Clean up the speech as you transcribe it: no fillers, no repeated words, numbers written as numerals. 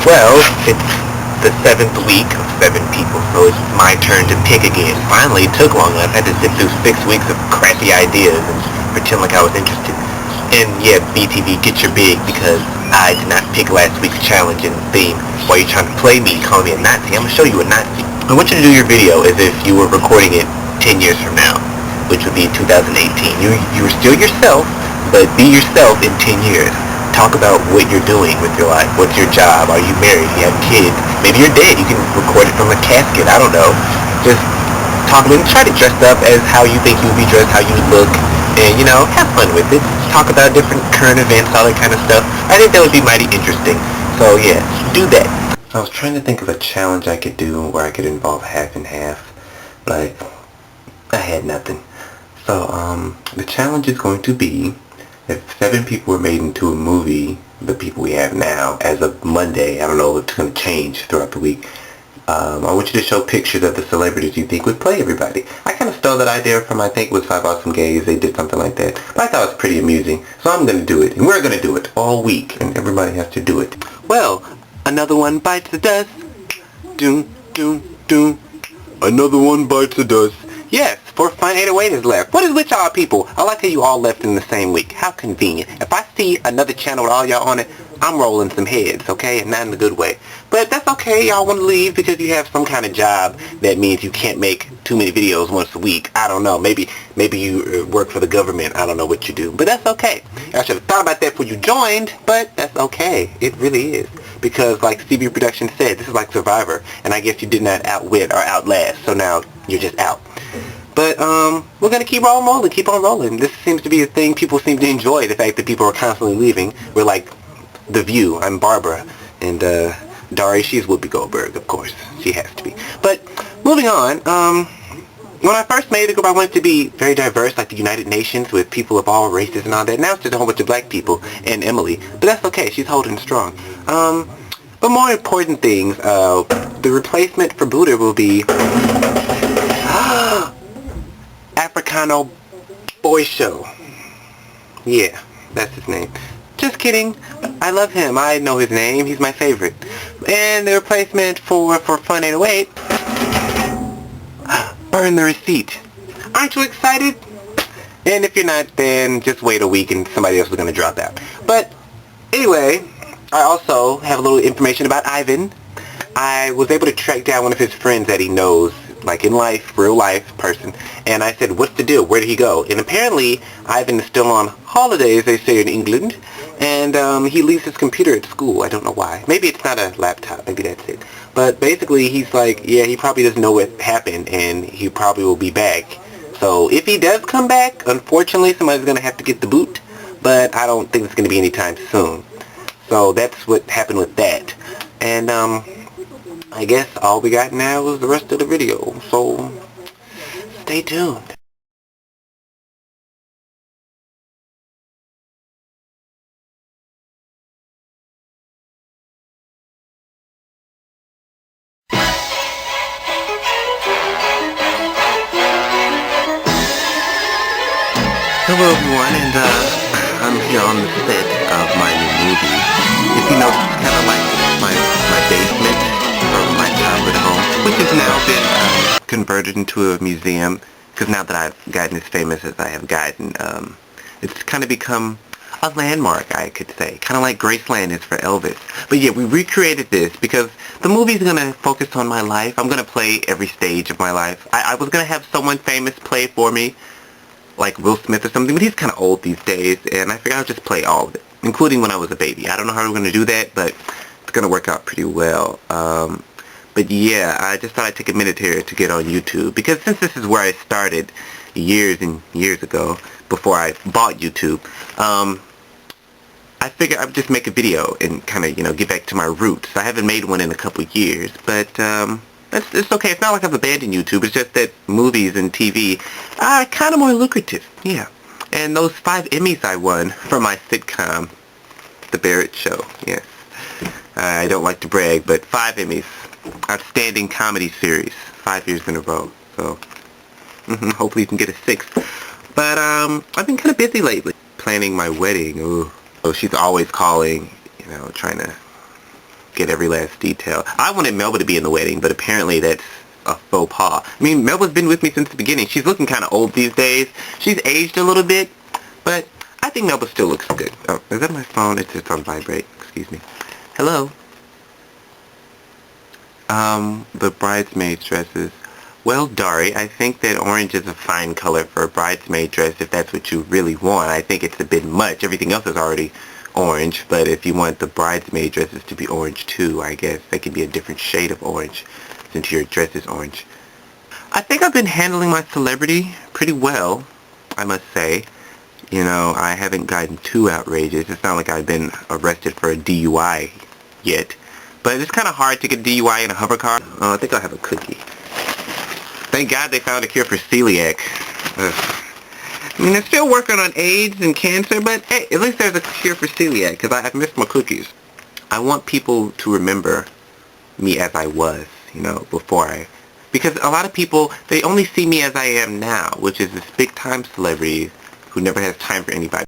Well, it's the 7th week of 7 people, so it's my turn to pick again. Finally, it took long enough. I had to sit through 6 weeks of crappy ideas and pretend like I was interested. And yeah, BTV, get your big, because I did not pick last week's challenge and theme. While you're trying to play me, call me a Nazi, I'm going to show you a Nazi. I want you to do your video as if you were recording it 10 years from now, which would be 2018. You were still yourself, but be yourself in 10 years. Talk about what you're doing with your life. What's your job? Are you married? Do you have kids? Maybe you're dead. You can record it from a casket. I don't know. Just talk about it. Try to dress up as how you think you would be dressed, how you would look, and, have fun with it. Talk about different current events, all that kind of stuff. I think that would be mighty interesting. So, yeah, do that. I was trying to think of a challenge I could do where I could involve half and half. Like, I had nothing. So, the challenge is going to be, if 7 people were made into a movie, the people we have now, as of Monday, I don't know if it's going to change throughout the week, I want you to show pictures of the celebrities you think would play everybody. I kind of stole that idea from, I think it was 5 Awesome Gays. They did something like that. But I thought it was pretty amusing. So I'm going to do it. And we're going to do it all week. And everybody has to do it. Well, another one bites the dust. Doom, doom, doom. Another one bites the dust. Yes, for Fun 808 is left. What is with y'all people? I like how you all left in the same week. How convenient. If I see another channel with all y'all on it, I'm rolling some heads, okay? And not in a good way. But that's okay. Y'all want to leave because you have some kind of job that means you can't make too many videos once a week. I don't know. Maybe you work for the government. I don't know what you do. But that's okay. I should have thought about that before you joined, but that's okay. It really is. Because like CB Productions said, this is like Survivor. And I guess you did not outwit or outlast. So now you're just out. But we're going to keep on rolling, keep on rolling. This seems to be a thing people seem to enjoy, the fact that people are constantly leaving. We're like The View. I'm Barbara. And Dari, she's Whoopi Goldberg, of course. She has to be. But moving on, when I first made the group, I wanted to be very diverse, like the United Nations, with people of all races and all that. Now it's just a whole bunch of black people and Emily. But that's okay. She's holding strong. But more important things, the replacement for Buddha will be Africanoboishow. Yeah, that's his name. Just kidding. I love him. I know his name. He's my favorite. And the replacement for Fun 808, Burnthereciept. Aren't you excited? And if you're not, then just wait a week and somebody else is going to drop out. But anyway, I also have a little information about Ivan. I was able to track down one of his friends that he knows, like in life, real life person, and I said, what's the deal? Where did he go? And apparently, Ivan is still on holidays, they say in England, and he leaves his computer at school. I don't know why. Maybe it's not a laptop. Maybe that's it. But basically, he's like, yeah, he probably doesn't know what happened, and he probably will be back. So if he does come back, unfortunately, somebody's going to have to get the boot, but I don't think it's going to be anytime soon. So that's what happened with that. And, I guess all we got now is the rest of the video, so stay tuned. Hello everyone, and I'm here on the set of my new movie. If you notice, it's kind of like my basement, or my childhood home, which has now been converted into a museum, because now that I've gotten as famous as I have gotten, it's kind of become a landmark, I could say, kind of like Graceland is for Elvis. But yeah, we recreated this because the movie's going to focus on my life. I'm going to play every stage of my life. I was going to have someone famous play for me, like Will Smith or something, but he's kind of old these days, and I figured I'll just play all of it, including when I was a baby. I don't know how we're going to do that, but it's going to work out pretty well. But yeah, I just thought I'd take a minute here to get on YouTube, because since this is where I started years and years ago, before I bought YouTube, I figured I'd just make a video and kind of, get back to my roots. I haven't made one in a couple of years, but it's okay. It's not like I've abandoned YouTube. It's just that movies and TV are kind of more lucrative. Yeah. And those 5 Emmys I won for my sitcom, The Barrett Show. Yes. I don't like to brag, but 5 Emmys. Outstanding comedy series. 5 years in a row. So, hopefully you can get a 6th. But, I've been kind of busy lately. Planning my wedding. Ooh. Oh, she's always calling, trying to get every last detail. I wanted Melba to be in the wedding, but apparently that's a faux pas. I mean, Melba's been with me since the beginning. She's looking kind of old these days. She's aged a little bit, but I think Melba still looks good. Oh, is that my phone? It's just on vibrate. Excuse me. Hello? The bridesmaid dresses. Well, Dari, I think that orange is a fine color for a bridesmaid dress if that's what you really want. I think it's a bit much. Everything else is already orange, but if you want the bridesmaid dresses to be orange too, I guess they can be a different shade of orange since your dress is orange. I think I've been handling my celebrity pretty well, I must say. You know, I haven't gotten too outrageous. It's not like I've been arrested for a DUI yet. But it's kind of hard to get DUI in a hover car. Oh, I think I'll have a cookie. Thank God they found a cure for celiac. I mean, they're still working on AIDS and cancer, but hey, at least there's a cure for celiac, because I've missed my cookies. I want people to remember me as I was, you know, because a lot of people, they only see me as I am now, which is this big-time celebrity who never has time for anybody.